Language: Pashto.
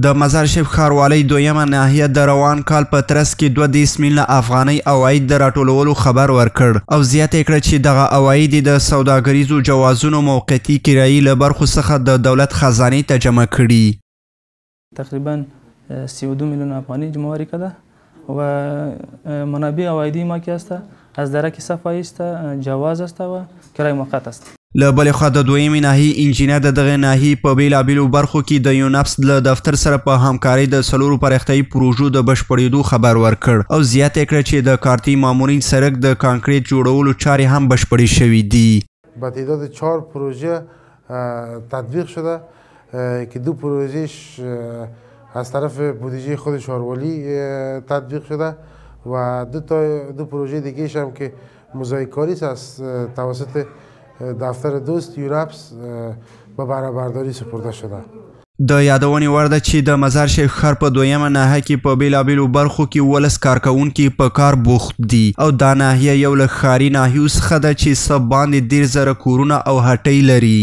د مزار شریف ښاروالۍ دویمه ناحیه د روان کال په ترڅ کې 2 میلیونه افغانۍ عواید د راټولولو خبر ورکړ او زیاته کړه چې دغه عواید د سوداګریزو جوازونو موقتي کرایي له برخو څخه د دولت خزانې ته جمع کړي. تقریبا 32 میلیون افغانی جمعآوری کرده و منابع عوایدی ما که است از درک صفایی است، جواز است و کرایه موقت است. له بلې خوا د دویمې ناحیې انجینر د دغې ناحیې په بیلابیلو برخو کې د یونپس له دفتر سره په همکارۍ د 4 پراختیایي پروژو د بشپړېدو خبر ورکړ او زیاته کړه چې د کارتي مامورین سړک د کانکریټ جوړولو چارې هم بشپړې شوې دي. با تعداد 4 پروژه تطبیق شده که 2 پروژهش از طرف بودجه خود شاروالی تطبیق شده و دو پروژه دیگه هم که موزاییکاری است از توسط دفتر دوست یونپس به بهره‌برداری سپرده شده. د یادونې وړ ده چې د مزار شریف ښار په دویمه ناحیه کې په بیلابیلو برخو کې 12 کارکوونکي په کار بوخت دي او دا ناحیه یو له ښاري ناحیو څخه ده چې څه باندې 10,000 کورونه او هټۍ لري.